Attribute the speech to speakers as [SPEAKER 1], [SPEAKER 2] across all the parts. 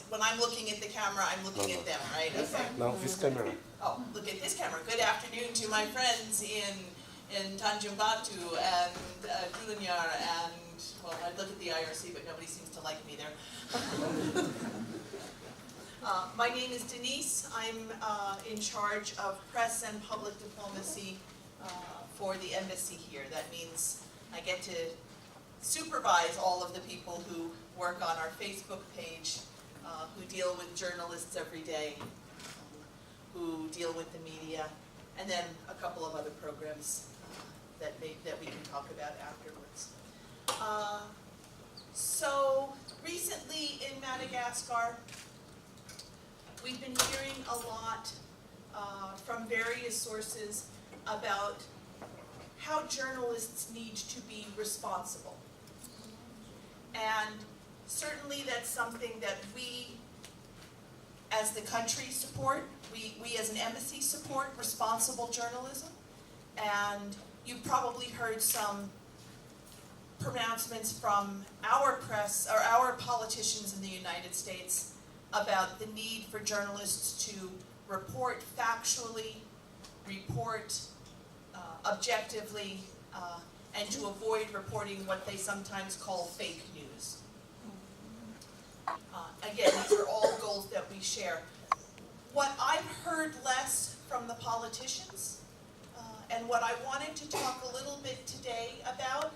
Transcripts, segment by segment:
[SPEAKER 1] when I'm looking at the camera, I'm looking at them, right? Okay.
[SPEAKER 2] Now this camera.
[SPEAKER 1] Oh, look at this camera. Good afternoon to my friends in Tanjung Batu and Gianyar and, well, I look at the IRC, but nobody seems to like me there. My name is Denise. I'm in charge of press and public diplomacy for the embassy here. That means I get to supervise all of the people who work on our Facebook page, who deal with journalists every day, who deal with the media, and then a couple of other programs that we can talk about afterwards. So recently in Madagascar, we've been hearing a lot from various sources about how journalists need to be responsible. And certainly that's something that we as the country support. We as an embassy support responsible journalism. And you've probably heard some pronouncements from our press or our politicians in the United States about the need for journalists to report factually, report objectively, and to avoid reporting what they sometimes call fake news. Again, these are all goals that we share. What I've heard less from the politicians, and what I wanted to talk a little bit today about,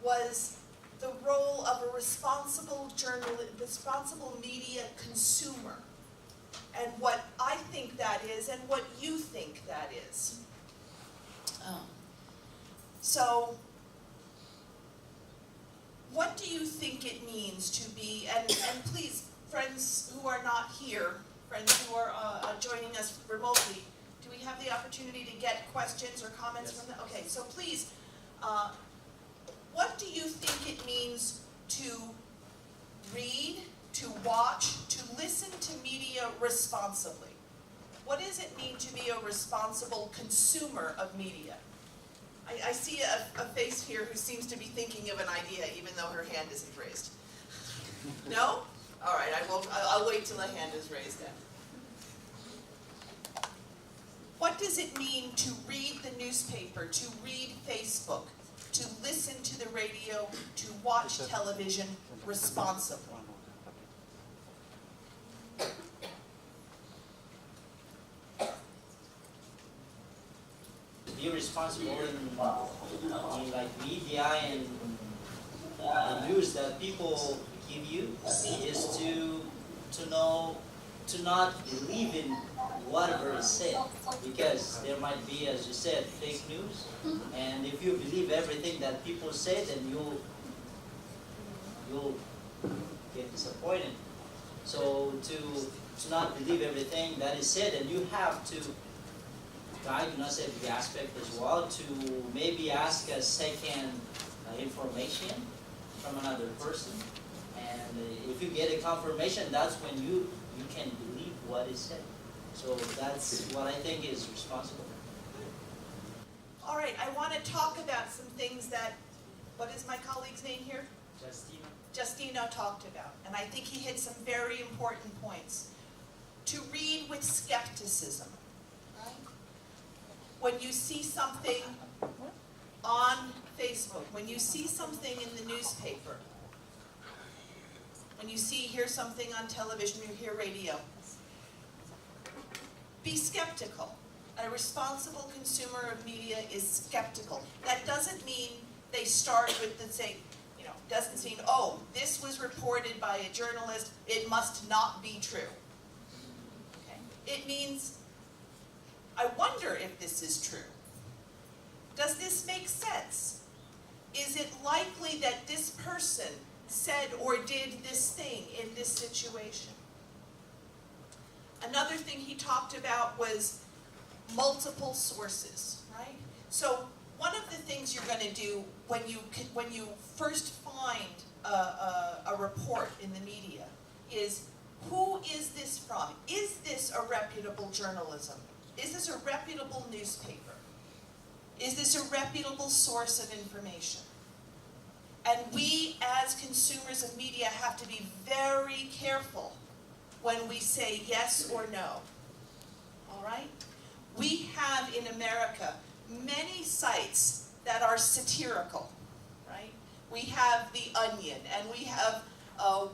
[SPEAKER 1] was the role of a responsible media consumer, and what I think that is, and what you think that is. So, what do you think it means to be, and please, friends who are not here, friends who are joining us remotely, do we have the opportunity to get questions or comments from them? Okay, so please, what do you think it means to read, to watch, to listen to media responsibly? What does it mean to be a responsible consumer of media? I see a face here who seems to be thinking of an idea, even though her hand isn't raised. No? All right, I'll wait till the hand is raised then. What does it mean to read the newspaper, to read Facebook, to listen to the radio, to watch television responsibly?
[SPEAKER 3] Be responsible in like media and the news that people give you is to not believe in whatever is said, because there might be, as you said, fake news, and if you believe everything that people say, then you'll get disappointed. So to not believe everything that is said, and you have to diagnose every aspect as well, to maybe ask a second information from another person, and if you get a confirmation, that's when you can believe what is said. So that's what I think is responsible.
[SPEAKER 1] All right, I want to talk about some things that, what is my colleague's name here? Justino talked about, and I think he hit some very important points. To read with skepticism. When you see something on Facebook, when you see something in the newspaper, when you hear something on television, you hear radio, be skeptical. A responsible consumer of media is skeptical. That doesn't mean they start with the same, doesn't mean, oh, this was reported by a journalist, it must not be true. Okay? It means, I wonder if this is true. Does this make sense? Is it likely that this person said or did this thing in this situation? Another thing he talked about was multiple sources, right? So one of the things you're going to do when you first find a report in the media is, who is this from? Is this a reputable journalism? Is this a reputable newspaper? Is this a reputable source of information? And we, as consumers of media, have to be very careful when we say yes or no. All right? We have in America many sites that are satirical, right? We have The Onion, and we have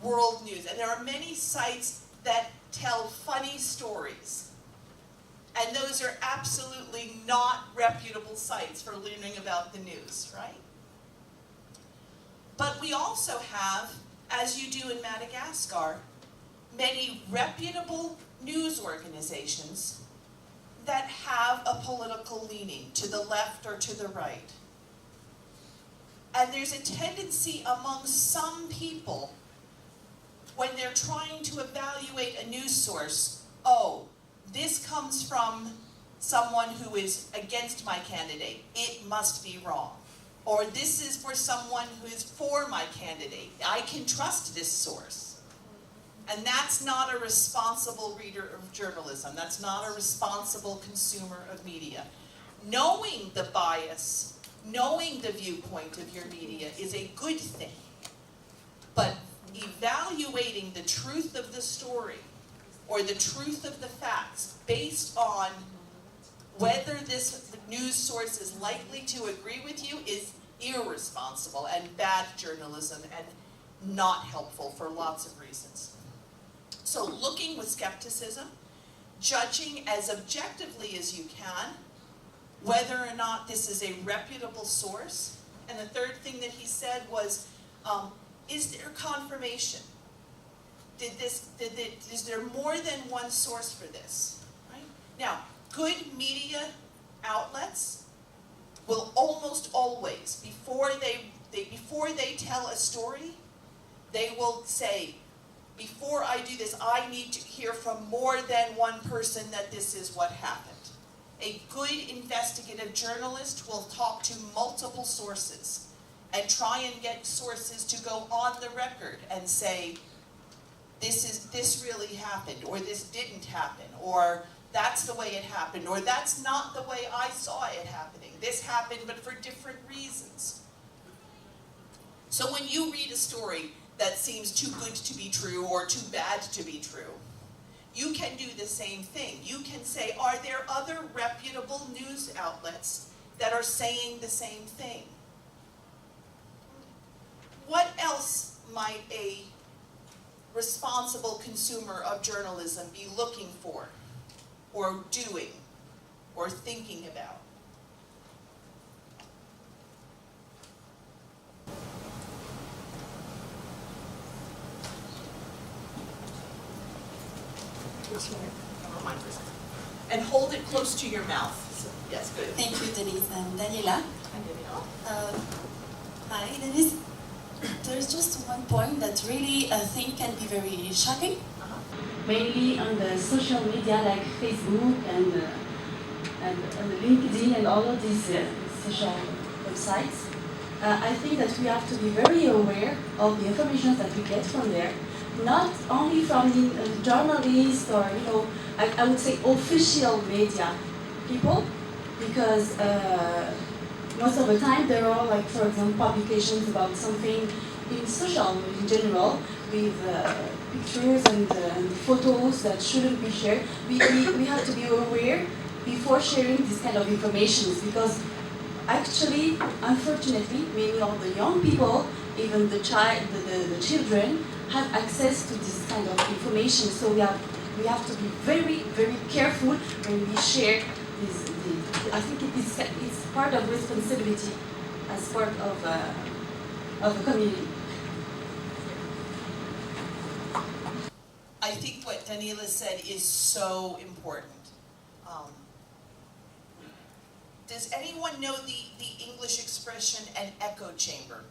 [SPEAKER 1] World News, and there are many sites that tell funny stories. And those are absolutely not reputable sites for learning about the news, right? But we also have, as you do in Madagascar, many reputable news organizations that have a political leaning to the left or to the right. And there's a tendency among some people, when they're trying to evaluate a news source, oh, this comes from someone who is against my candidate, it must be wrong. Or this is for someone who is for my candidate, I can trust this source. And that's not a responsible reader of journalism. That's not a responsible consumer of media. Knowing the bias, knowing the viewpoint of your media is a good thing. But evaluating the truth of the story or the truth of the facts based on whether this news source is likely to agree with you is irresponsible and bad journalism and not helpful for lots of reasons. So looking with skepticism, judging as objectively as you can whether or not this is a reputable source. And the third thing that he said was, is there confirmation? Is there more than one source for this? Right? Now, good media outlets will almost always, before they tell a story, they will say, before I do this, I need to hear from more than one person that this is what happened. A good investigative journalist will talk to multiple sources and try and get sources to go on the record and say, this really happened, or this didn't happen, or that's the way it happened, or that's not the way I saw it happening. This happened, but for different reasons. So when you read a story that seems too good to be true or too bad to be true, you can do the same thing. You can say, are there other reputable news outlets that are saying the same thing? What else might a responsible consumer of journalism be looking for, or doing, or thinking about? Never mind for a second. And hold it close to your mouth. So, yes, good.
[SPEAKER 2] Thank you, Denise and Daniela.
[SPEAKER 1] Hi, Daniela.
[SPEAKER 2] Hi, Denise. There's just one point that really I think can be very shocking. Mainly on the social media like Facebook and LinkedIn and all of these social websites. I think that we have to be very aware of the information that we get from there, not only from the journalists or, I would say official media people, because most of the time there are, like, for example, publications about something in social in general with pictures and photos that shouldn't be shared. We have to be aware before sharing this kind of information, because actually, unfortunately, many of the young people, even the children, have access to this kind of information. So we have to be very, very careful when we share this. I think it's part of responsibility as part of a community.
[SPEAKER 1] I think what Daniela said is so important. Does anyone know the English expression an echo chamber?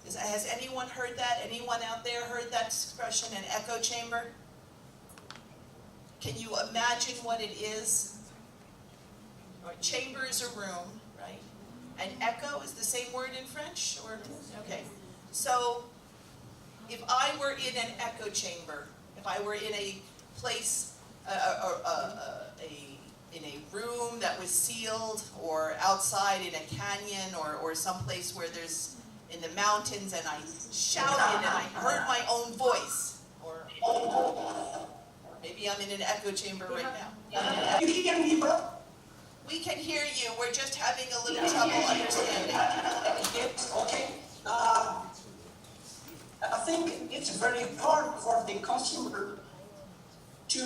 [SPEAKER 1] Has anyone heard that? Anyone out there heard that expression, an echo chamber? Can you imagine what it is? Chamber is a room, right? And echo is the same word in French? Okay. So if I were in an echo chamber, if I were in a place, a in a room that was sealed, or outside in a canyon, or someplace where there's in the mountains, and I shouted and I heard my own voice, or maybe I'm in an echo chamber right now.
[SPEAKER 4] You hear me, bro?
[SPEAKER 1] We can hear you, we're just having a little trouble understanding.
[SPEAKER 4] Yes, okay. I think it's very hard for the consumer to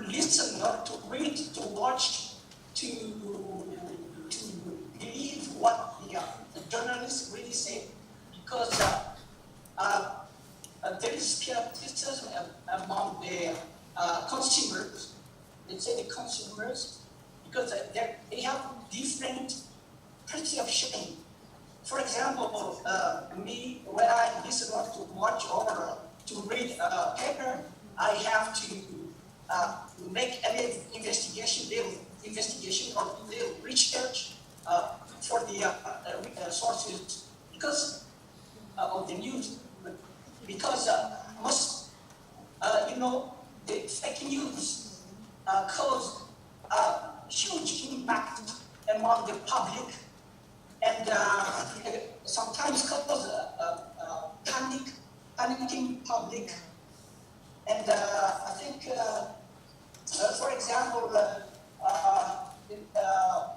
[SPEAKER 4] listen or to read, to watch, to believe what the journalists really say, because there is skepticism among the consumers. Let's say the consumers, because they have different perception. For example, me, when I listen or to watch or to read a paper, I have to make any investigation or little research for the sources because of the news. Because most, the fake news cause huge impact among the public, and sometimes cause panicking public. And I think, for example,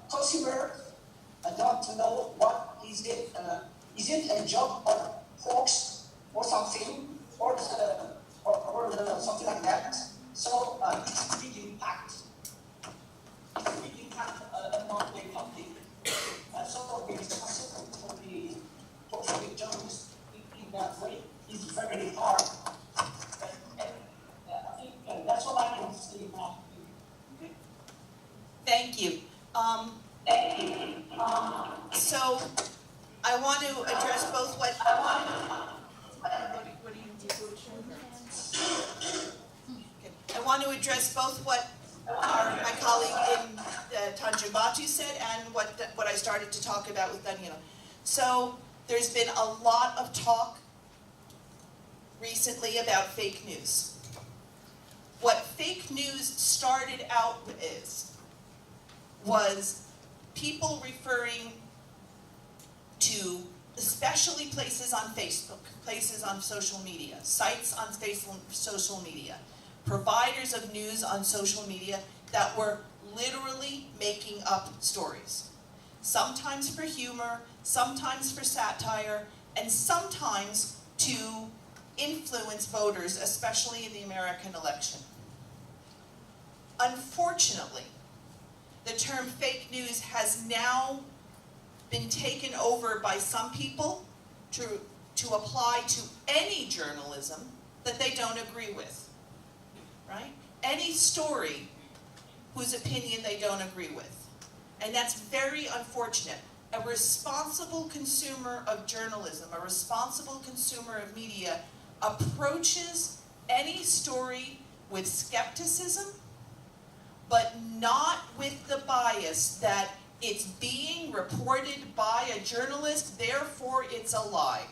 [SPEAKER 4] consumer don't know what is it. Is it a job or hoax or something, or something like that? So it's a big impact. It's a big impact among the public. So the responsibility for the journalists in that way is very hard. And I think that's all I can say about it.
[SPEAKER 1] Thank you. So I want to address both what I want to address both what my colleague in Tanjibatu said and what I started to talk about with Daniela. So there's been a lot of talk recently about fake news. What fake news started out was people referring to, especially places on Facebook, places on social media, sites on social media, providers of news on social media that were literally making up stories. Sometimes for humor, sometimes for satire, and sometimes to influence voters, especially in the American election. Unfortunately, the term fake news has now been taken over by some people to apply to any journalism that they don't agree with, right? Any story whose opinion they don't agree with. And that's very unfortunate. A responsible consumer of journalism, a responsible consumer of media, approaches any story with skepticism, but not with the bias that it's being reported by a journalist, therefore it's a lie.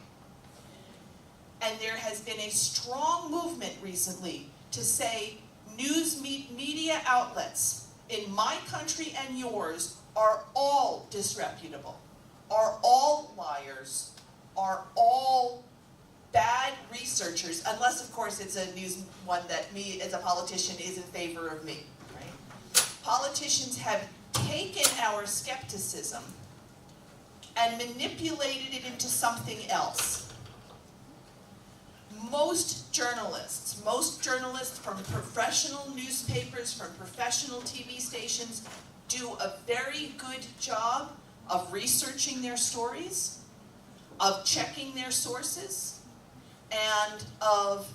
[SPEAKER 1] And there has been a strong movement recently to say news media outlets in my country and yours are all disreputable, are all liars, are all bad researchers, unless of course it's a news one that me as a politician is in favor of me, right? Politicians have taken our skepticism and manipulated it into something else. Most journalists from professional newspapers, from professional TV stations, do a very good job of researching their stories, of checking their sources, and of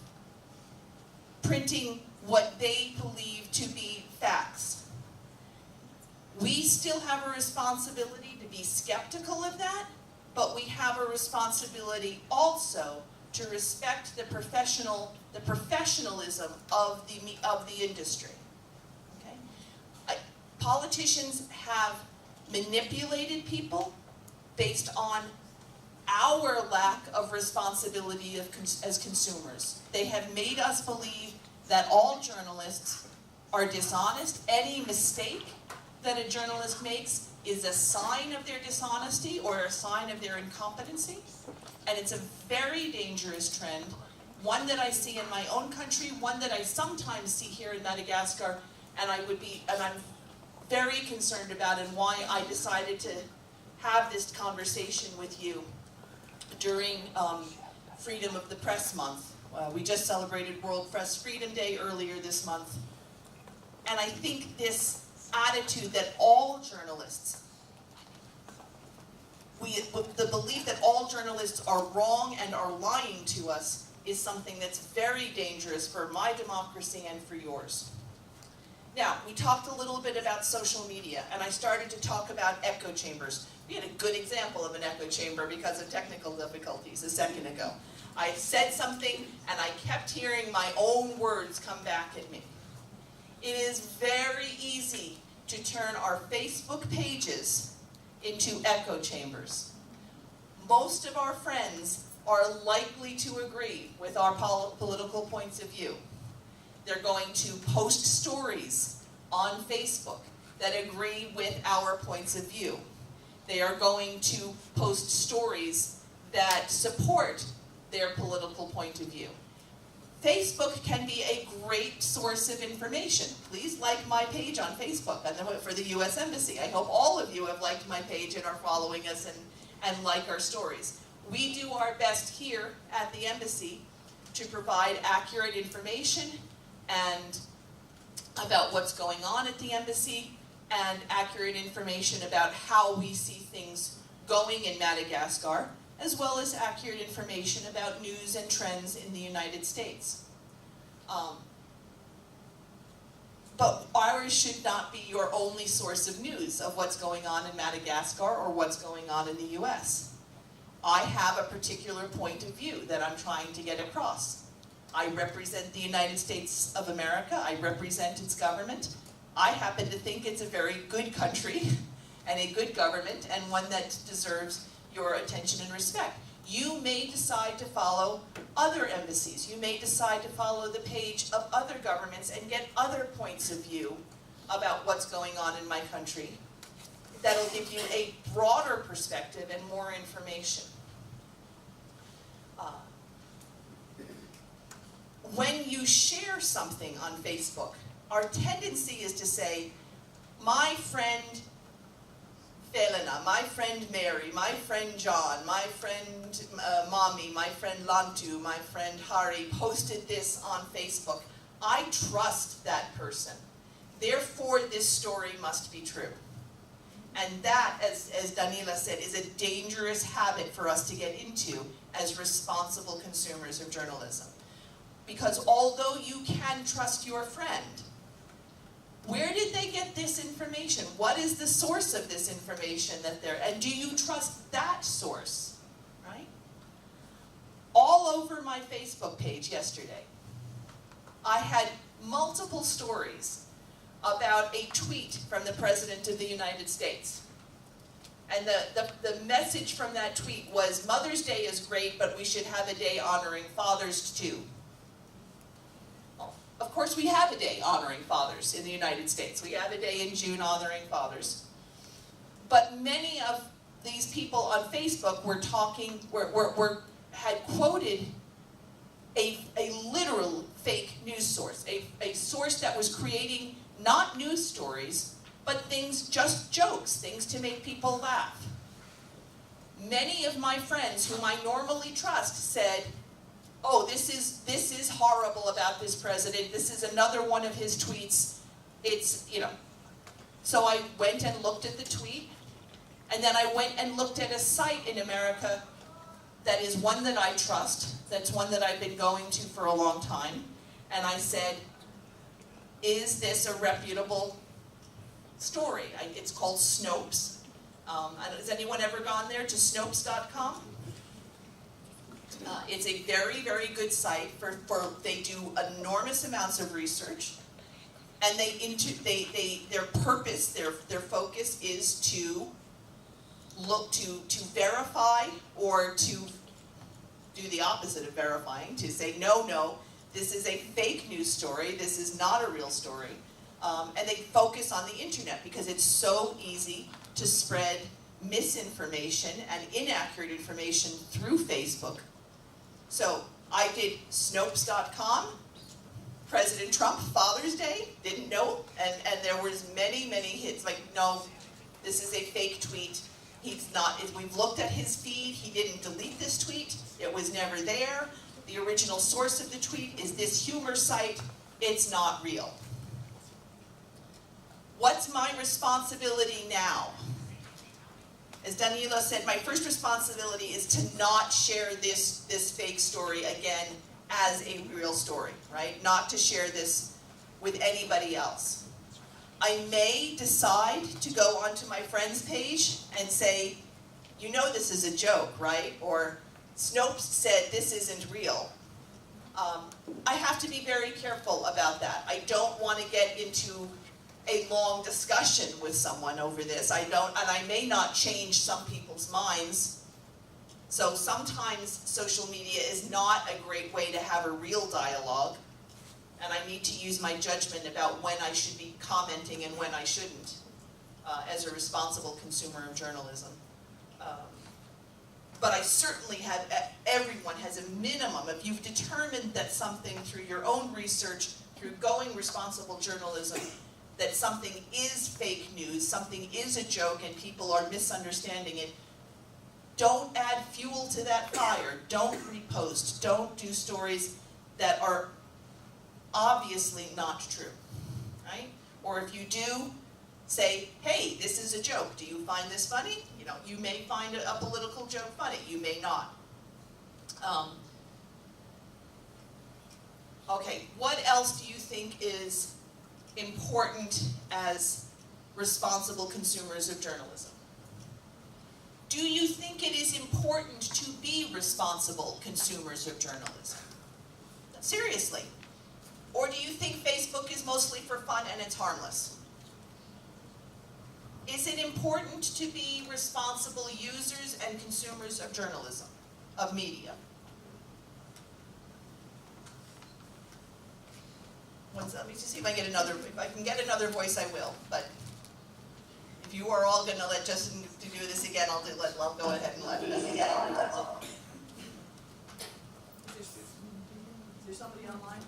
[SPEAKER 1] printing what they believe to be facts. We still have a responsibility to be skeptical of that, but we have a responsibility also to respect the professionalism of the industry. Okay? Politicians have manipulated people based on our lack of responsibility as consumers. They have made us believe that all journalists are dishonest. Any mistake that a journalist makes is a sign of their dishonesty or a sign of their incompetency. And it's a very dangerous trend, one that I see in my own country, one that I sometimes see here in Madagascar, and I'm very concerned about, and why I decided to have this conversation with you during Freedom of the Press Month. We just celebrated World Press Freedom Day earlier this month. And I think this attitude that all journalists, the belief that all journalists are wrong and are lying to us, is something that's very dangerous for my democracy and for yours. Now, we talked a little bit about social media, and I started to talk about echo chambers. We had a good example of an echo chamber because of technical difficulties a second ago. I said something, and I kept hearing my own words come back at me. It is very easy to turn our Facebook pages into echo chambers. Most of our friends are likely to agree with our political points of view. They're going to post stories on Facebook that agree with our points of view. They are going to post stories that support their political point of view. Facebook can be a great source of information. Please like my page on Facebook for the U.S. Embassy. I hope all of you have liked my page and are following us and like our stories. We do our best here at the Embassy to provide accurate information and about what's going on at the Embassy, and accurate information about how we see things going in Madagascar, as well as accurate information about news and trends in the United States. But ours should not be your only source of news of what's going on in Madagascar or what's going on in the US. I have a particular point of view that I'm trying to get across. I represent the United States of America. I represent its government. I happen to think it's a very good country and a good government, and one that deserves your attention and respect. You may decide to follow other embassies. You may decide to follow the page of other governments and get other points of view about what's going on in my country. That'll give you a broader perspective and more information. When you share something on Facebook, our tendency is to say, my friend Felena, my friend Mary, my friend John, my friend Mommy, my friend Lantu, my friend Hari posted this on Facebook. I trust that person. Therefore, this story must be true. And that, as Daniela said, is a dangerous habit for us to get into as responsible consumers of journalism. Because although you can trust your friend, where did they get this information? What is the source of this information and do you trust that source, right? All over my Facebook page yesterday, I had multiple stories about a tweet from the President of the United States. And the message from that tweet was, Mother's Day is great, but we should have a day honoring fathers too. Of course, we have a day honoring fathers in the United States. We have a day in June honoring fathers. But many of these people on Facebook had quoted a literal fake news source, a source that was creating not news stories, but just jokes, things to make people laugh. Many of my friends whom I normally trust said, oh, this is horrible about this president. This is another one of his tweets. It's, So I went and looked at the tweet, and then I went and looked at a site in America that is one that I trust, that's one that I've been going to for a long time, and I said, is this a reputable story? It's called Snopes. Has anyone ever gone there to Snopes.com? It's a very, very good site they do enormous amounts of research, and their purpose, their focus is to look to verify or to do the opposite of verifying, to say no, this is a fake news story, this is not a real story. And they focus on the internet because it's so easy to spread misinformation and inaccurate information through Facebook. So I did Snopes.com, President Trump, Father's Day, didn't know, and there was many hits, like, no, this is a fake tweet. He's not, we've looked at his feed, he didn't delete this tweet, it was never there. The original source of the tweet is this humor site, it's not real. What's my responsibility now? As Danilo said, my first responsibility is to not share this fake story again as a real story, right? Not to share this with anybody else. I may decide to go onto my friend's page and say, you know this is a joke, right? Or Snopes said this isn't real. I have to be very careful about that. I don't want to get into a long discussion with someone over this. And I may not change some people's minds. So sometimes social media is not a great way to have a real dialogue, and I need to use my judgment about when I should be commenting and when I shouldn't, as a responsible consumer of journalism. But I certainly have, everyone has a minimum, if you've determined that something through your own research, through going responsible journalism, that something is fake news, something is a joke, and people are misunderstanding it, don't add fuel to that fire. Don't repost. Don't do stories that are obviously not true, right? Or if you do, say, hey, this is a joke. Do you find this funny? You know, you may find a political joke funny. You may not. Okay, what else do you think is important as responsible consumers of journalism? Do you think it is important to be responsible consumers of journalism? Seriously. Or do you think Facebook is mostly for fun and it's harmless? Is it important to be responsible users and consumers of journalism, of media? Let me just see if I get another, if I can get another voice I will, but if you are all gonna let Justin to do this again, I'll go ahead and let him again. Is there somebody online?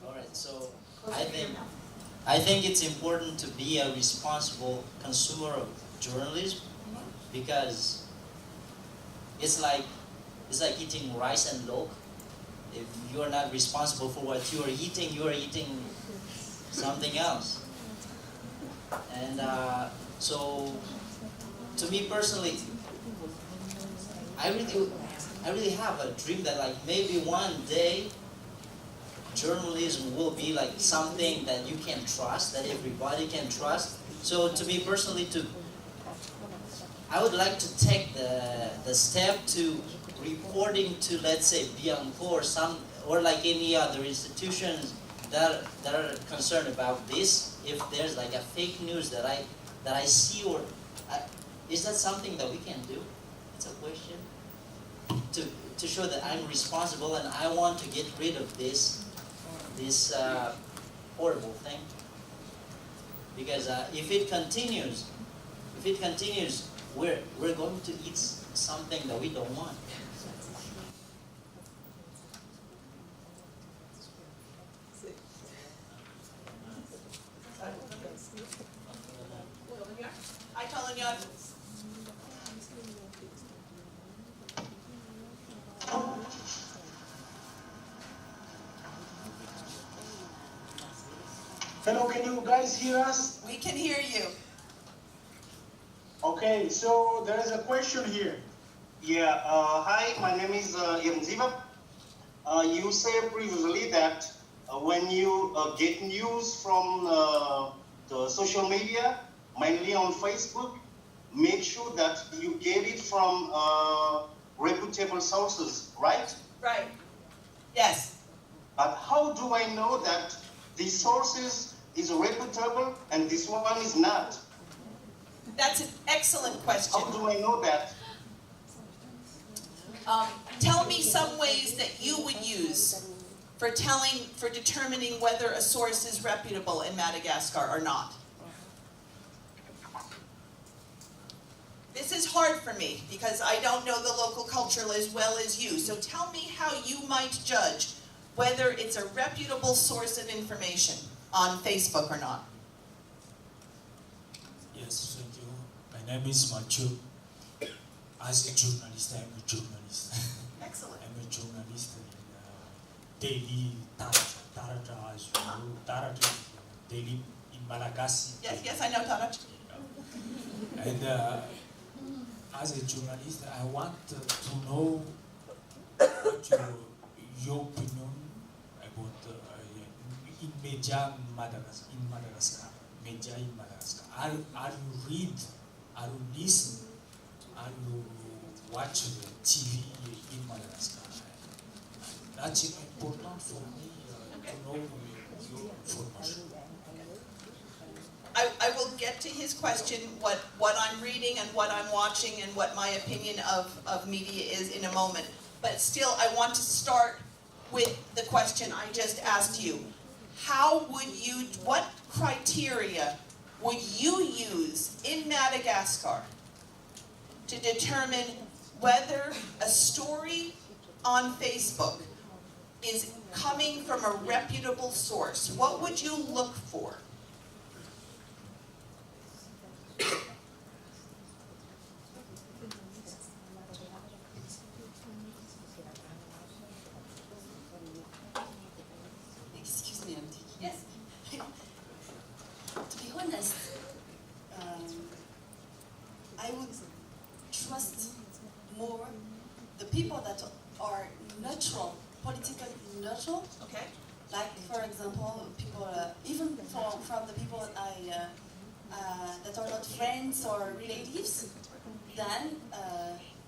[SPEAKER 3] All right, so I think it's important to be a responsible consumer of journalism, because it's like eating rice and loaf. If you are not responsible for what you are eating something else. And so, to me personally, I really have a dream that like maybe one day journalism will be like something that you can trust, that everybody can trust. So to me personally, I would like to take the step to reporting to, let's say, Bianco or like any other institutions that are concerned about this. If there's like a fake news that I see, is that something that we can do? It's a question to show that I'm responsible and I want to get rid of this horrible thing. Because if it continues, we're going to eat something that we don't want.
[SPEAKER 5] Hello, can you guys hear us?
[SPEAKER 1] We can hear you.
[SPEAKER 5] Okay, so there is a question here.
[SPEAKER 6] Yeah, hi, my name is Irnziva. You said previously that when you get news from the social media, mainly on Facebook, make sure that you get it from reputable sources, right?
[SPEAKER 1] Right. Yes.
[SPEAKER 6] But how do I know that these sources is reputable and this one is not?
[SPEAKER 1] That's an excellent question.
[SPEAKER 6] How do I know that?
[SPEAKER 1] Tell me some ways that you would use for determining whether a source is reputable in Madagascar or not? This is hard for me because I don't know the local culture as well as you. So tell me how you might judge whether it's a reputable source of information on Facebook or not.
[SPEAKER 7] Yes, thank you. My name is Machu. As a journalist, I'm a journalist.
[SPEAKER 1] Excellent.
[SPEAKER 7] I'm a journalist in daily Taraja, as you know. Taraja is daily in Malagasy.
[SPEAKER 1] Yes, I know, Taraj.
[SPEAKER 7] And as a journalist, I want to know what your opinion about in media in Madagascar. Media in Madagascar. Are you read? Are you listen? Are you watch the TV in Madagascar? That's important for me to know your information.
[SPEAKER 1] I will get to his question, what I'm reading and what I'm watching and what my opinion of media is in a moment. But still, I want to start with the question I just asked you. What criteria would you use in Madagascar to determine whether a story on Facebook is coming from a reputable source? What would you look for?
[SPEAKER 8] Excuse me, Auntie.
[SPEAKER 1] Yes.
[SPEAKER 8] To be honest, I would trust more the people that are neutral, politically neutral.
[SPEAKER 1] Okay.
[SPEAKER 8] Like, for example, people, even from the people that are not friends or relatives, then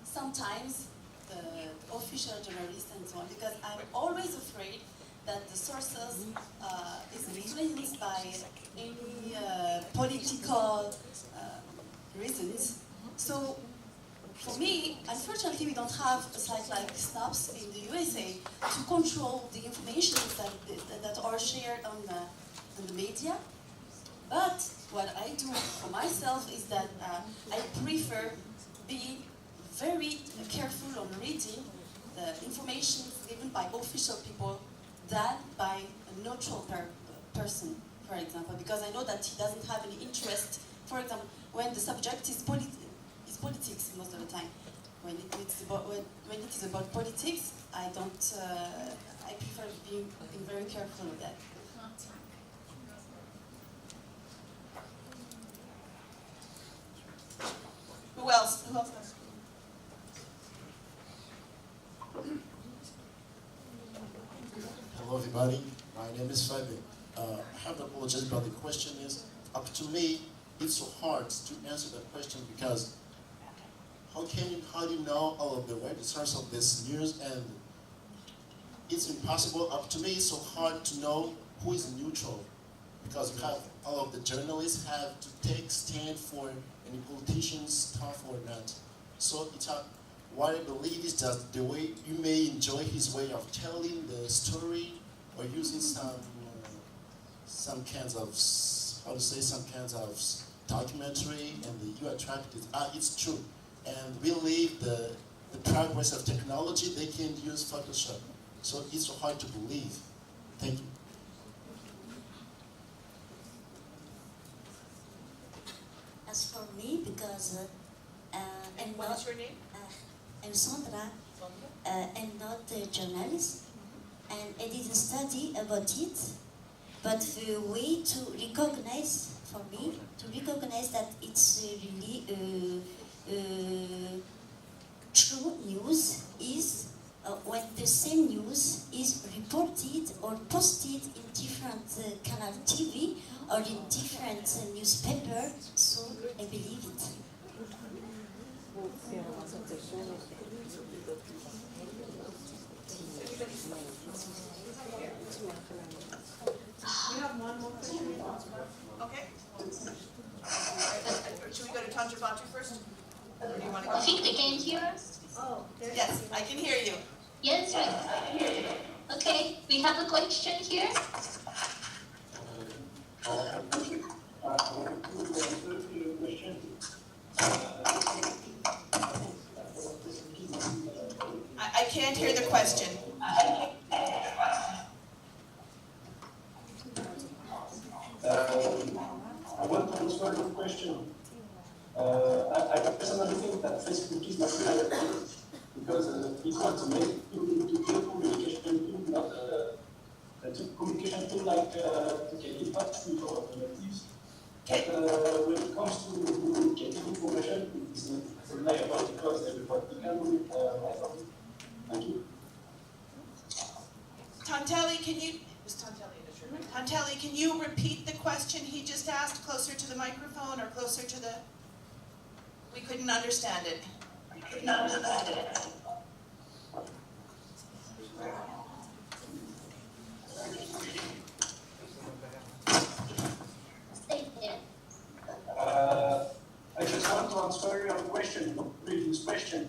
[SPEAKER 8] sometimes the official journalists and so on, because I'm always afraid that the sources is influenced by any political reasons. So for me, unfortunately, we don't have a site like SNAPS in the USA to control the information that are shared on the media. But what I do for myself is that I prefer being very careful on reading the information given by official people than by a neutral person, for example, because I know that he doesn't have any interest. For example, when the subject is politics most of the time. When it is about politics, I don't. I prefer being very careful with that.
[SPEAKER 1] Who else?
[SPEAKER 9] Hello everybody, my name is Fabian. I have to apologize, but the question is, up to me, it's so hard to answer that question because how do you know all of the right source of this news? And it's impossible. Up to me, it's so hard to know who is neutral because you have all of the journalists have to take stand for any politician's stuff or not. So what I believe is that the way you may enjoy his way of telling the story or using some kinds of documentary, and you attract it. It's true, and we believe the progress of technology. They can use Photoshop, so it's so hard to believe. Thank you.
[SPEAKER 10] As for me, because I'm
[SPEAKER 1] What's
[SPEAKER 10] not,
[SPEAKER 1] your name?
[SPEAKER 10] I'm Sandra, I'm not a journalist, and I didn't study about it, but the way to recognize, for me, to recognize that it's really true news is when the same news is reported or posted in different canal TV or in different newspaper, so I believe it.
[SPEAKER 1] We have one more question. Okay. Should we go to Tanja Batu first? Or do you want to go?
[SPEAKER 11] I think they can hear us.
[SPEAKER 1] Yes, I can hear you.
[SPEAKER 11] Yes, I can hear you.
[SPEAKER 10] Okay, we have a question here.
[SPEAKER 1] I can't hear the question.
[SPEAKER 11] I want to answer your question. I personally think that Facebook is not reliable because it wants to make people to get communication tool, not a communication tool like to get in touch with our relatives. But when it comes to getting information, it is not reliable because everybody can do it right away. Thank you.
[SPEAKER 1] Tanteli, Tanteli, can you repeat the question he just asked closer to the microphone or closer to the... We couldn't understand it.
[SPEAKER 11] I just want to answer your question, your previous question,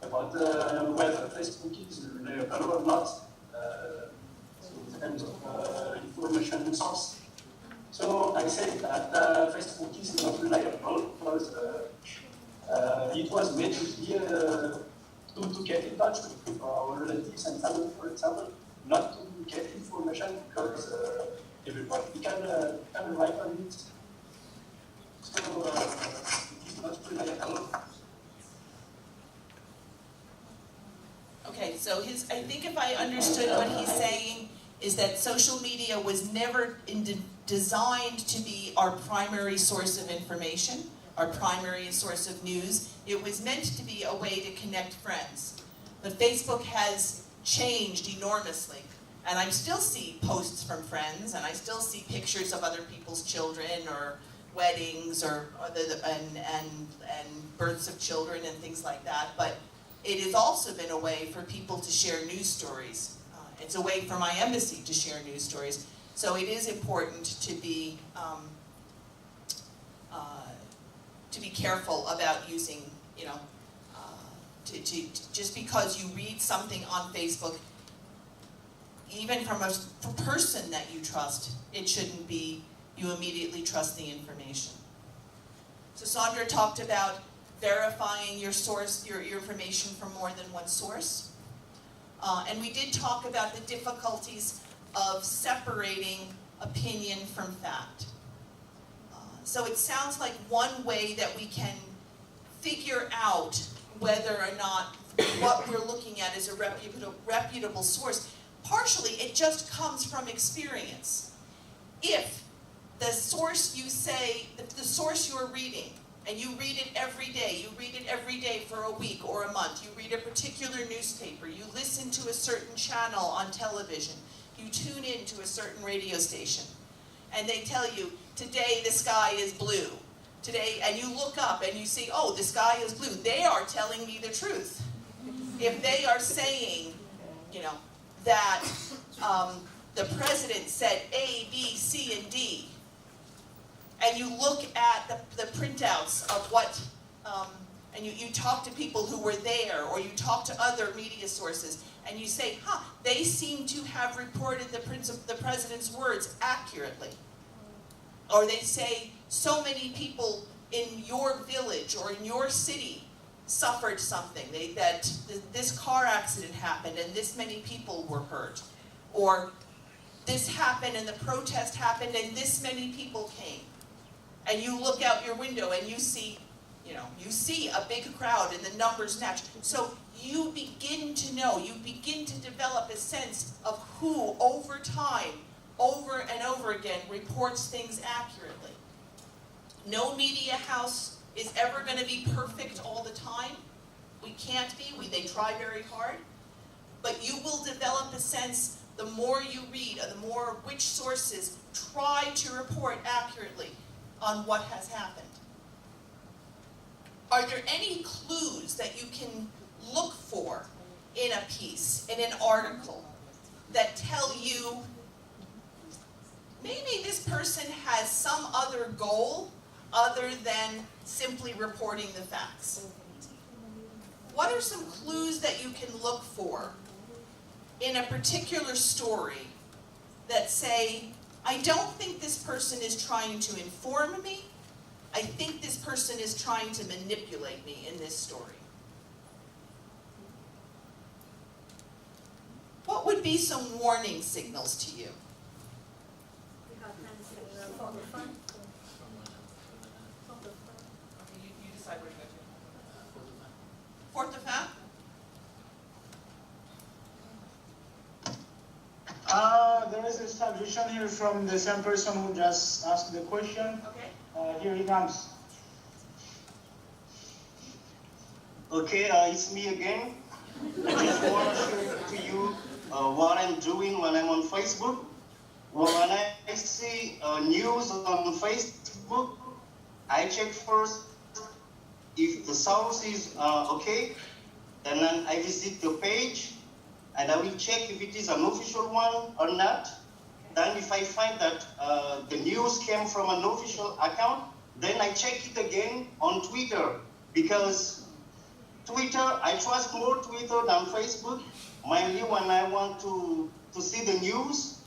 [SPEAKER 11] about whether Facebook is reliable or not, in terms of information source. So I said that Facebook is not reliable because it was made to be to get in touch with our relatives and family, for example, not to get information because everybody can write on it. So it is not reliable.
[SPEAKER 1] Okay, so I think if I understood what he's saying is that social media was never designed to be our primary source of information, our primary source of news. It was meant to be a way to connect friends. But Facebook has changed enormously. And I still see posts from friends, and I still see pictures of other people's children or weddings or and births of children and things like that. But it has also been a way for people to share news stories. It's a way for my embassy to share news stories. So it is important to be careful about using, just because you read something on Facebook, even from a person that you trust, it shouldn't be you immediately trust the information. So Sandra talked about verifying your source, your information from more than one source. And we did talk about the difficulties of separating opinion from fact. So it sounds like one way that we can figure out whether or not what we're looking at is a reputable source, partially it just comes from experience. If the source you say, the source you're reading, and you read it every day for a week or a month, you read a particular newspaper, you listen to a certain channel on television, you tune in to a certain radio station, and they tell you, today the sky is blue. Today, and you look up and you see, oh, the sky is blue. They are telling me the truth. If they are saying, that the president said A, B, C, and D, and you look at the printouts of what, and you talk to people who were there, or you talk to other media sources, and you say, they seem to have reported the president's words accurately. Or they say, so many people in your village or in your city suffered something, that this car accident happened and this many people were hurt. Or this happened and the protest happened and this many people came. And you look out your window and you see, you see a big crowd and the numbers match. So you begin to know, you begin to develop a sense of who over time, over and over again, reports things accurately. No media house is ever going to be perfect all the time. We can't be. They try very hard. But you will develop a sense, the more you read, the more which sources try to report accurately on what has happened. Are there any clues that you can look for in a piece, in an article, that tell you maybe this person has some other goal other than simply reporting the facts? What are some clues that you can look for in a particular story that say, I don't think this person is trying to inform me, I think this person is trying to manipulate me in this story? What would be some warning signals to you? Okay, you decide where to go to. Fourth de fin?
[SPEAKER 5] There is a suggestion here from the same person who just asked the question.
[SPEAKER 1] Okay.
[SPEAKER 5] Here he comes.
[SPEAKER 6] Okay, it's me again. I just want to share to you what I'm doing when I'm on Facebook. When I see news on Facebook, I check first if the source is okay, and then I visit the page, and I will check if it is an official one or not. Then if I find that the news came from an official account, then I check it again on Twitter, because Twitter, I trust more Twitter than Facebook, mainly when I want to see the news.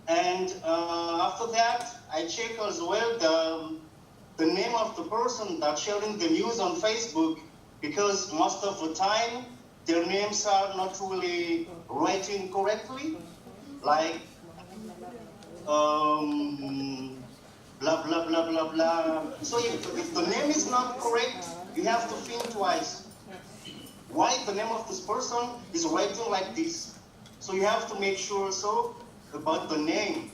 [SPEAKER 6] And after that, I check as well the name of the person that's sharing the news on Facebook, because most of the time, their names are not really written correctly, like blah, blah, blah, blah, blah. So if the name is not correct, you have to think twice. Why the name of this person is writing like this? So you have to make sure so about the name.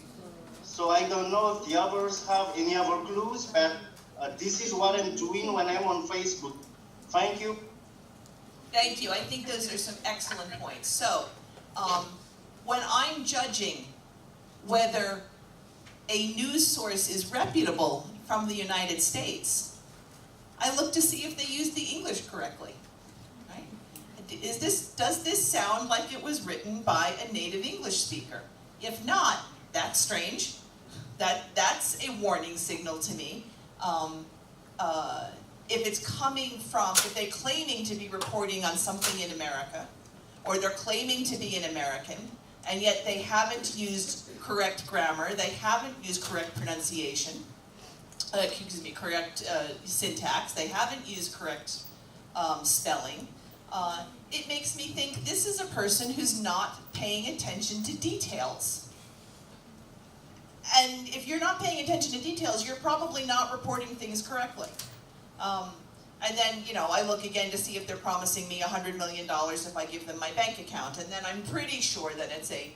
[SPEAKER 6] So I don't know if the others have any other clues, but this is what I'm doing when I'm on Facebook. Thank you.
[SPEAKER 1] Thank you. I think those are some excellent points. So, when I'm judging whether a news source is reputable from the United States, I look to see if they use the English correctly. Right? Does this sound like it was written by a native English speaker? If not, that's strange. That's a warning signal to me. If it's coming from, if they're claiming to be reporting on something in America, or they're claiming to be an American, and yet they haven't used correct grammar, they haven't used correct pronunciation, correct syntax, they haven't used correct spelling, it makes me think this is a person who's not paying attention to details. And if you're not paying attention to details, you're probably not reporting things correctly. And then, I look again to see if they're promising me $100 million if I give them my bank account, and then I'm pretty sure that it's a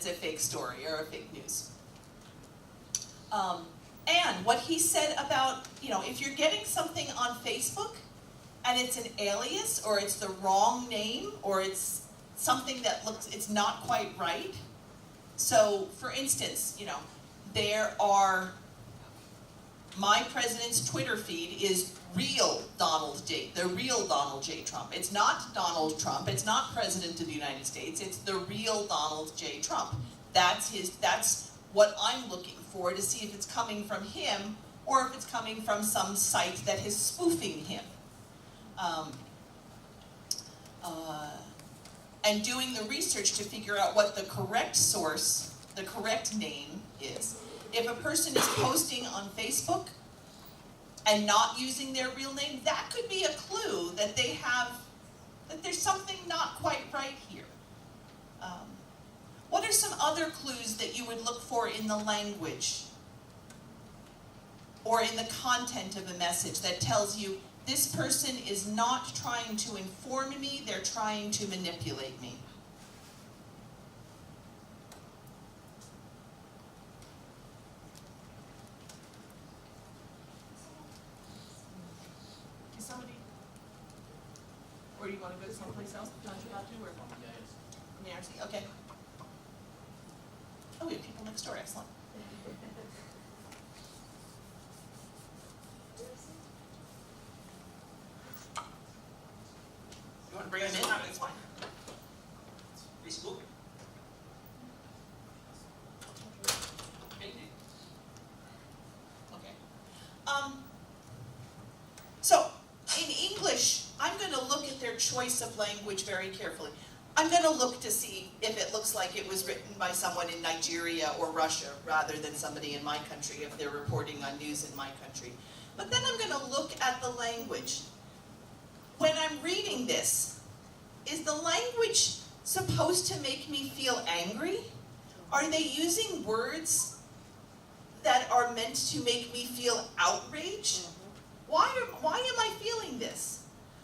[SPEAKER 1] fake story or a fake news. And what he said about, if you're getting something on Facebook and it's an alias or it's the wrong name or it's something that it's not quite right. So, for instance, there are, my president's Twitter feed is real the real Donald J. Trump. It's not Donald Trump, it's not President of the United States, it's the real Donald J. Trump. That's what I'm looking for to see if it's coming from him or if it's coming from some site that is spoofing him. And doing the research to figure out what the correct source, the correct name is. If a person is posting on Facebook and not using their real name, that could be a clue that that there's something not quite right here. What are some other clues that you would look for in the language or in the content of a message that tells you this person is not trying to inform me, they're trying to manipulate me? Is somebody, or do you want to go someplace else? Don't you have to, or from the IRC? Okay. Oh, we have people next door. Excellent. You want to bring them in? That's fine.
[SPEAKER 3] Facebook.
[SPEAKER 1] Okay. So, in English, I'm going to look at their choice of language very carefully. I'm gonna look to see if it looks like it was written by someone in Nigeria or Russia rather than somebody in my country if they're reporting on news in my country. But then I'm gonna look at the language. When I'm reading this, is the language supposed to make me feel angry? Are they using words that are meant to make me feel outraged? Why am I feeling this?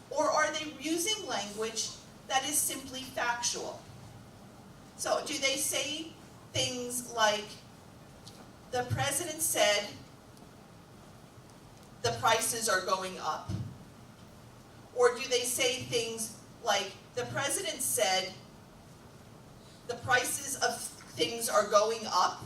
[SPEAKER 1] Or are they using language that is simply factual? So do they say things like, the president said the prices are going up? Or do they say things like, the president said the prices of things are going up?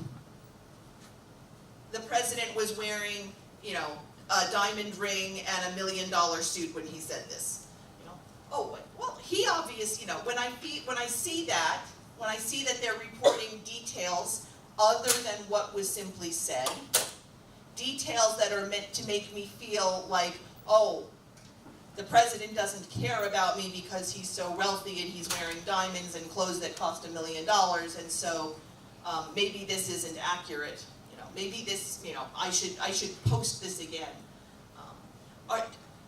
[SPEAKER 1] The president was wearing, you know, a diamond ring and $1 million suit when he said this. You know, oh well, he obviously, you know, when I see that they're reporting details other than what was simply said, details that are meant to make me feel like, oh, the president doesn't care about me because he's so wealthy and he's wearing diamonds and clothes that cost $1 million, and so maybe this isn't accurate. Maybe this, you know, I should post this again.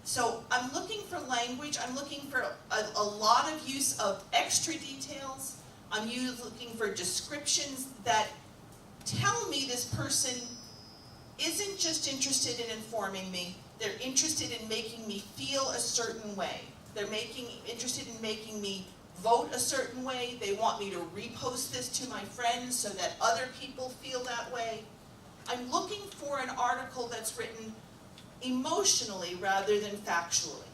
[SPEAKER 1] So I'm looking for language. I'm looking for a lot of use of extra details. I'm looking for descriptions that tell me this person isn't just interested in informing me. They're interested in making me feel a certain way. They're interested in making me vote a certain way. They want me to repost this to my friends so that other people feel that way. I'm looking for an article that's written emotionally rather than factually.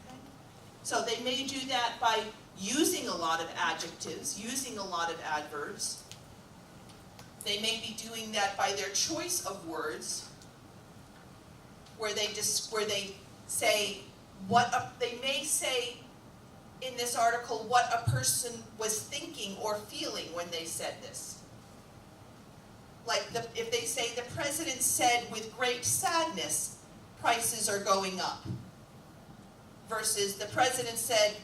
[SPEAKER 1] Okay? So they may do that by using a lot of adjectives, using a lot of adverbs. They may be doing that by their choice of words, where they say they may say in this article what a person was thinking or feeling when they said this. Like if they say the president said with great sadness, prices are going up, versus the president said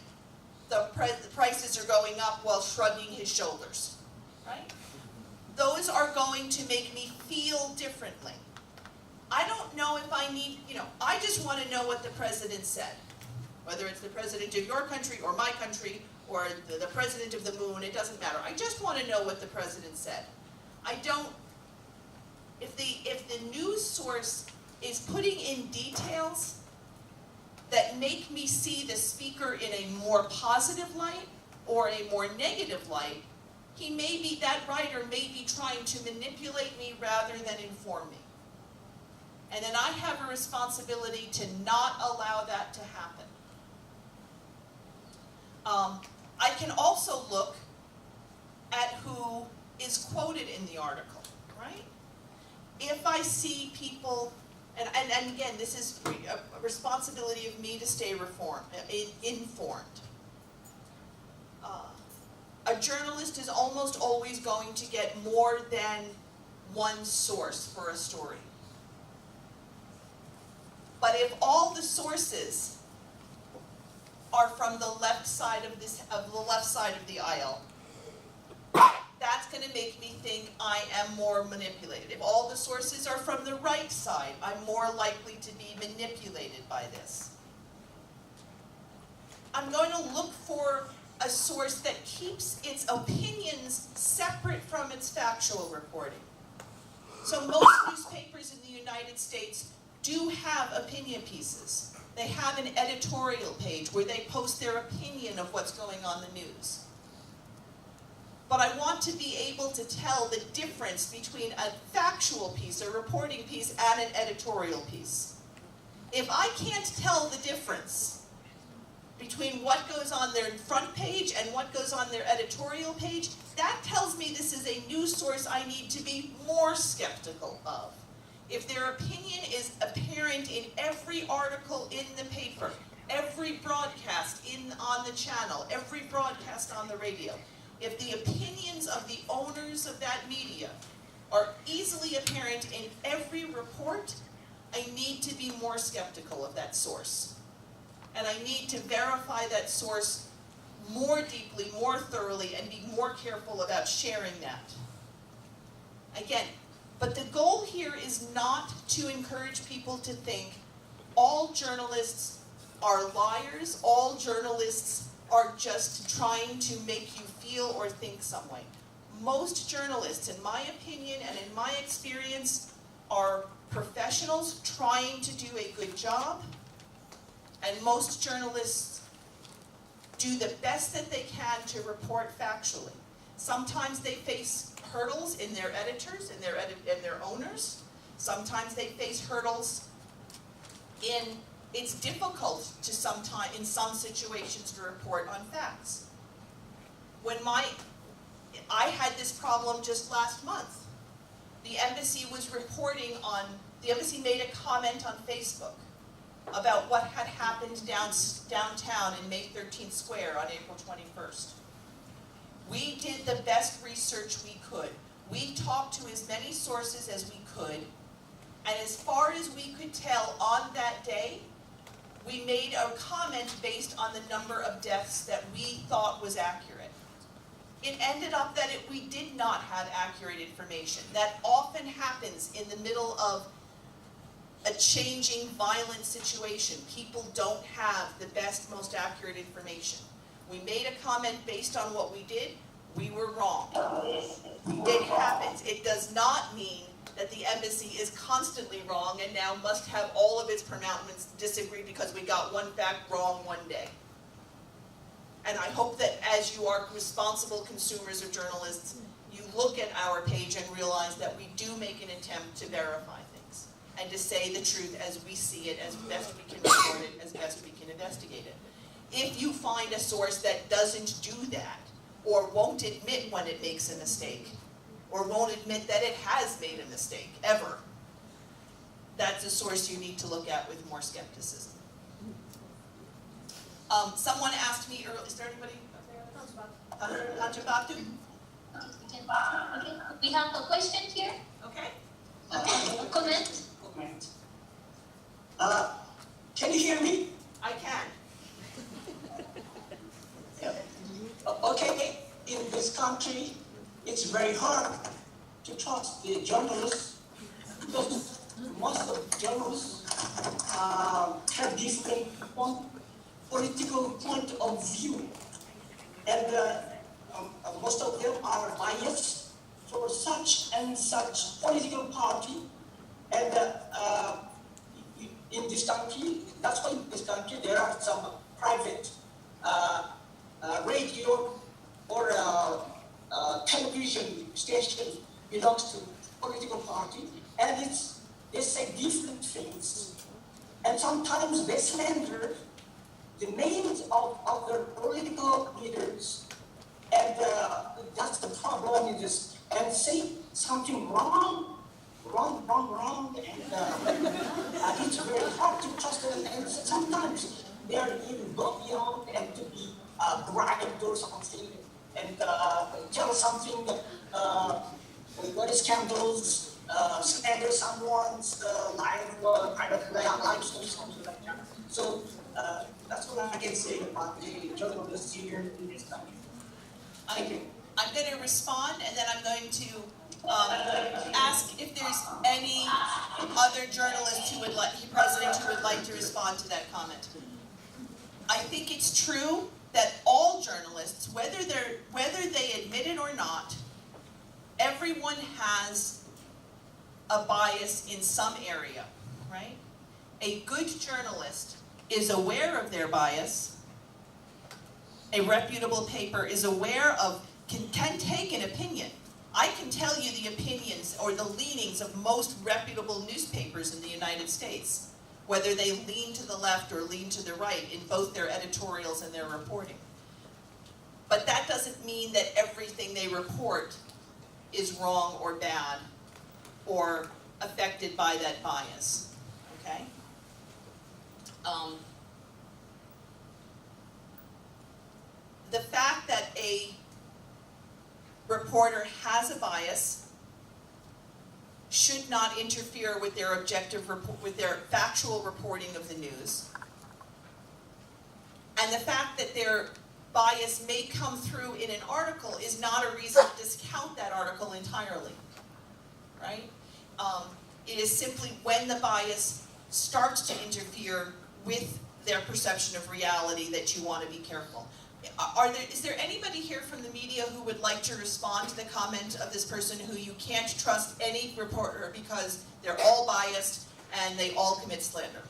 [SPEAKER 1] the prices are going up while shrugging his shoulders, right? Those are going to make me feel differently. I don't know if I need, you know, I just want to know what the president said. Whether it's the president of your country or my country or the president of the moon, it doesn't matter. I just want to know what the president said. I don't, if the news source is putting in details that make me see the speaker in a more positive light or a more negative light, that writer may be trying to manipulate me rather than inform me. And then I have a responsibility to not allow that to happen. I can also look at who is quoted in the article, right? If I see people, and again, this is a responsibility of me to stay informed. A journalist is almost always going to get more than one source for a story. But if all the sources are from the left side of the aisle, that's going to make me think I am more manipulated. If all the sources are from the right side, I'm more likely to be manipulated by this. I'm going to look for a source that keeps its opinions separate from its factual reporting. So most newspapers in the United States do have opinion pieces. They have an editorial page where they post their opinion of what's going on in the news. But I want to be able to tell the difference between a factual piece, a reporting piece, and an editorial piece. If I can't tell the difference between what goes on their front page and what goes on their editorial page, that tells me this is a news source I need to be more skeptical of. If their opinion is apparent in every article in the paper, every broadcast on the channel, every broadcast on the radio, if the opinions of the owners of that media are easily apparent in every report, I need to be more skeptical of that source. And I need to verify that source more deeply, more thoroughly, and be more careful about sharing that. Again, but the goal here is not to encourage people to think all journalists are liars, all journalists are just trying to make you feel or think some way. Most journalists, in my opinion and in my experience, are professionals trying to do a good job, and most journalists do the best that they can to report factually. Sometimes they face hurdles in their editors and their owners. Sometimes they face hurdles in it's difficult to in some situations to report on facts. When I had this problem just last month. The embassy the embassy made a comment on Facebook about what had happened downtown in May 13th Square on April 21st. We did the best research we could. We talked to as many sources as we could, and as far as we could tell on that day, we made a comment based on the number of deaths that we thought was accurate. It ended up that we did not have accurate information. That often happens in the middle of a changing, violent situation. People don't have the best, most accurate information. We made a comment based on what we did. We were wrong. It happens. It does not mean that the embassy is constantly wrong and now must have all of its pronouncements disagree because we got one fact wrong one day. And I hope that as you are responsible consumers or journalists, you look at our page and realize that we do make an attempt to verify things and to say the truth as we see it, as best we can report it, as best we can investigate it. If you find a source that doesn't do that, or won't admit when it makes a mistake, or won't admit that it has made a mistake, ever, that's a source you need to look at with more skepticism. Someone asked me earlier, is there anybody up there? Hajabatu?
[SPEAKER 12] Okay, we have a question here.
[SPEAKER 1] Okay.
[SPEAKER 12] A comment.
[SPEAKER 4] Can you hear me?
[SPEAKER 1] I can.
[SPEAKER 4] Yeah. Okay, in this country, it's very hard to trust the journalists because most of journalists have different political point of view, and most of them are biased for such and such political party, and in this country, that's why in this country there are some private radio or television station belongs to political party, and they say different things, and sometimes they slander the names of their political leaders, and that's the problem in this, and say something wrong, and it's very hard to trust them, and sometimes they are even go beyond and to be bribed or something, and tell something, what is scandals, slander someone's private life, or something like that. So that's what I can say about the journalists here in this country. Thank you.
[SPEAKER 1] I'm going to respond, and then I'm going to ask if there's any other journalist president who would like to respond to that comment. I think it's true that all journalists, whether they admit it or not, everyone has a bias in some area, right? A good journalist is aware of their bias. A reputable paper is aware of, can take an opinion. I can tell you the opinions or the leanings of most reputable newspapers in the United States, whether they lean to the left or lean to the right in both their editorials and their reporting. But that doesn't mean that everything they report is wrong or bad or affected by that bias, okay? The fact that a reporter has a bias should not interfere with their with their factual reporting of the news. And the fact that they're bias may come through in an article is not a reason to discount that article entirely, right? It is simply when the bias starts to interfere with their perception of reality that you want to be careful. Is there anybody here from the media who would like to respond to the comment of this person who you can't trust any reporter because they're all biased and they all commit slander?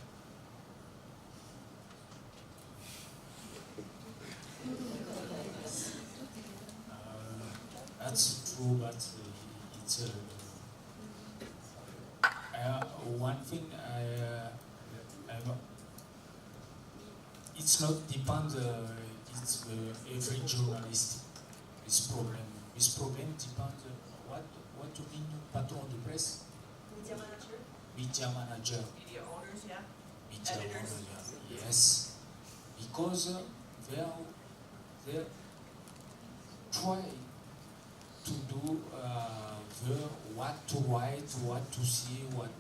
[SPEAKER 7] That's true, but it's one thing it's not depend. It's every journalist. This problem depends. What you mean, patron de presse?
[SPEAKER 1] Media manager?
[SPEAKER 7] Media manager.
[SPEAKER 1] Media owners, yeah.
[SPEAKER 7] Media
[SPEAKER 1] Editors.
[SPEAKER 7] owners, yes. Because they try to do what to write, what to see, what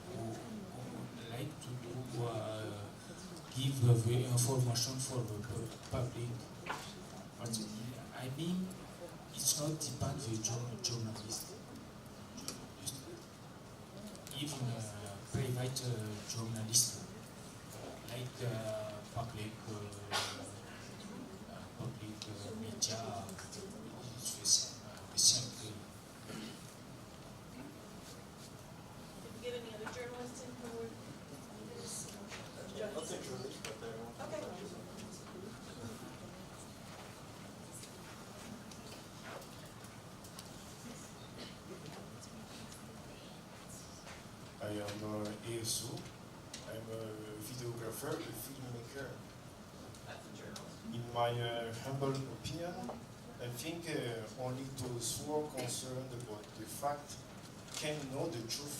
[SPEAKER 7] like to do, give the information for the public. But I mean, it's not depend the journalist. Even private journalist, like public media, it's the same thing.
[SPEAKER 1] Did we get any other journalists in who were this?
[SPEAKER 9] Not the journalists, but
[SPEAKER 1] Okay.
[SPEAKER 9] I am ASO. I'm a videographer, a filmmaker. In my humble opinion, I think only those who are concerned about the fact can know the truth.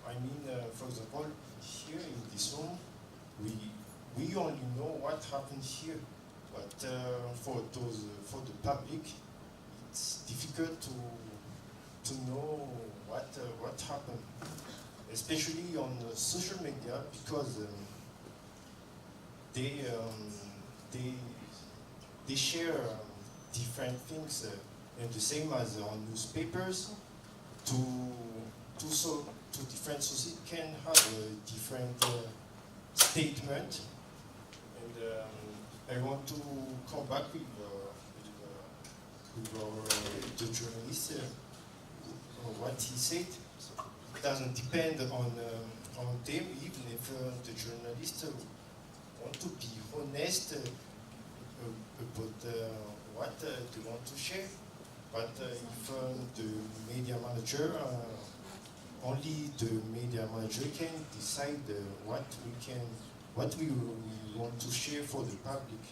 [SPEAKER 9] I mean, for example, here in this room, we only know what happened here, but for the public, it's difficult to know what happened, especially on social media, because they share different things, and the same as on newspapers. Two different sources can have a different statement, and I want to come back with the journalist, what he said. It doesn't depend on them, even if the journalist want to be honest about what they want to share. But if the media manager, only the media manager can decide what we want to share for the public.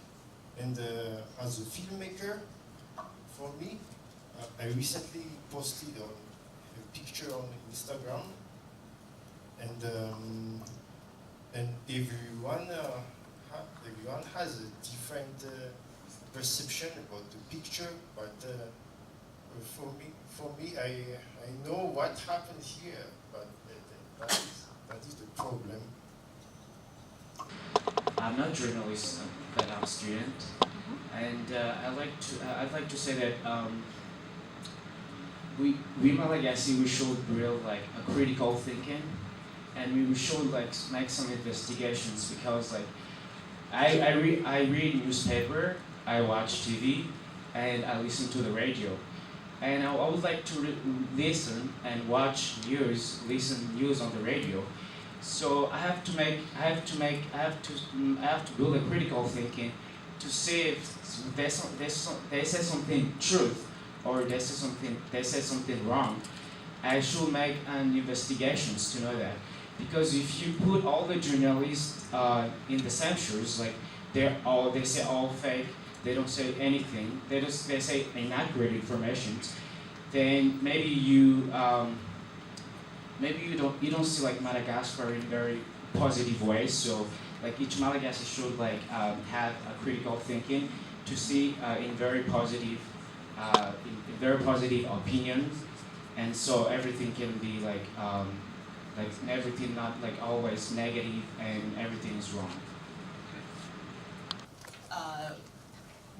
[SPEAKER 9] And as a filmmaker, for me, I recently posted a picture on Instagram, and everyone has a different perception about the picture, but for me, I know what happened here, but that is the problem.
[SPEAKER 13] I'm not a journalist, but I'm a student, and I'd like to say that we Malagasy, we should build like a critical thinking, and we should like make some investigations, because like I read newspaper, I watch TV, and I listen to the radio, and I would like to listen and watch news, listen news on the radio. So I have to build a critical thinking to see if they say something truth, or they say something wrong. I should make an investigations to know that, because if you put all the journalists in the same shoes, like they say all fake, they don't say anything, they say inaccurate information, then maybe you don't see like Madagascar in very positive ways. So like each Malagasy should like have a critical thinking to see in very positive opinions, and so everything can be like everything not like always negative and everything is wrong.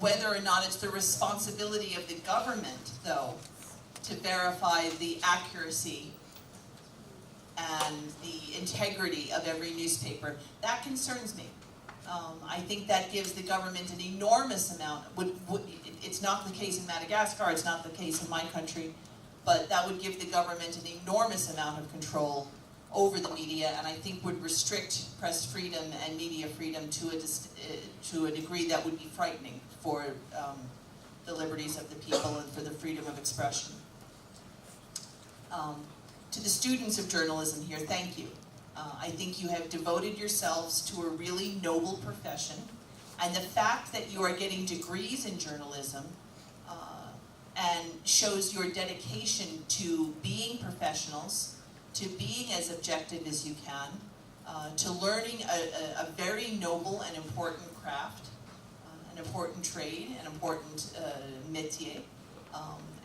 [SPEAKER 1] whether or not it's the responsibility of the government, though, to verify the accuracy and the integrity of every newspaper, that concerns me. I think that gives the government an enormous amount, it's not the case in Madagascar, it's not the case in my country, but that would give the government an enormous amount of control over the media, and I think would restrict press freedom and media freedom to a degree that would be frightening for the liberties of the people and for the freedom of expression. To the students of journalism here, thank you. I think you have devoted yourselves to a really noble profession, and the fact that you are getting degrees in journalism and shows your dedication to being professionals, to being as objective as you can, to learning a very noble and important craft, an important trade, an important métier.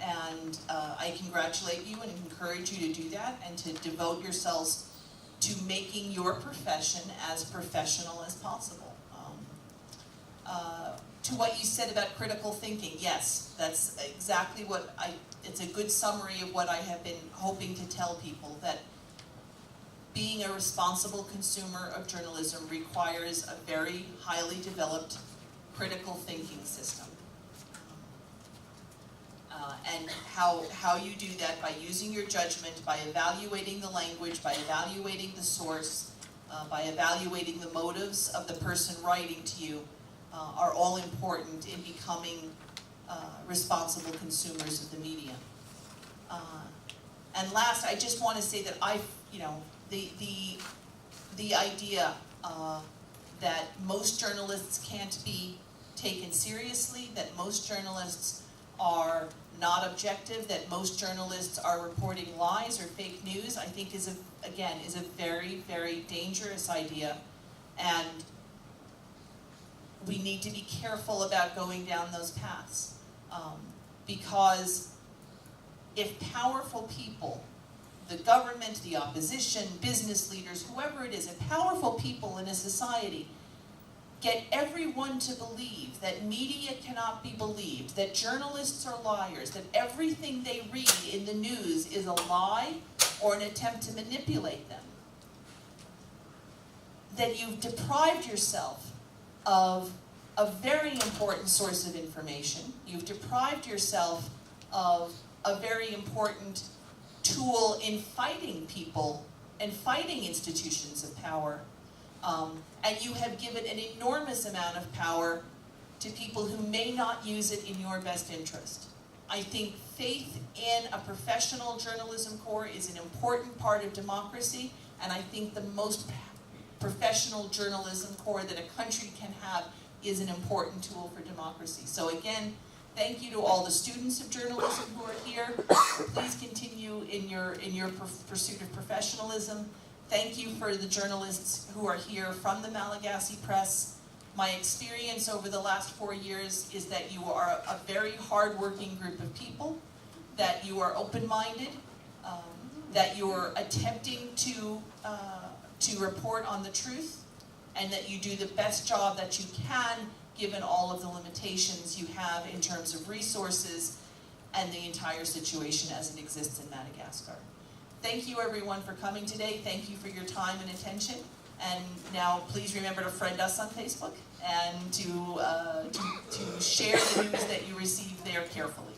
[SPEAKER 1] And I congratulate you and encourage you to do that and to devote yourselves to making your profession as professional as possible. To what you said about critical thinking, yes, that's exactly what it's a good summary of what I have been hoping to tell people, that being a responsible consumer of journalism requires a very highly developed critical thinking system. And how you do that by using your judgment, by evaluating the language, by evaluating the source, by evaluating the motives of the person writing to you, are all important in becoming responsible consumers of the media. And last, I just want to say that the idea that most journalists can't be taken seriously, that most journalists are not objective, that most journalists are reporting lies or fake news, I think is a very, very dangerous idea, and we need to be careful about going down those paths. Because if powerful people, the government, the opposition, business leaders, whoever it is, if powerful people in a society get everyone to believe that media cannot be believed, that journalists are liars, that everything they read in the news is a lie or an attempt to manipulate them, then you've deprived yourself of a very important source of information. You've deprived yourself of a very important tool in fighting people and fighting institutions of power. And you have given an enormous amount of power to people who may not use it in your best interest. I think faith in a professional journalism corps is an important part of democracy, and I think the most professional journalism corps that a country can have is an important tool for democracy. So again, thank you to all the students of journalism who are here. Please continue in your pursuit of professionalism. Thank you for the journalists who are here from the Malagasy Press. My experience over the last 4 years is that you are a very hard-working group of people, that you are open-minded, that you're attempting to report on the truth, and that you do the best job that you can given all of the limitations you have in terms of resources and the entire situation as it exists in Madagascar. Thank you everyone for coming today. Thank you for your time and attention. And now please remember to friend us on Facebook and to share the news that you receive there carefully.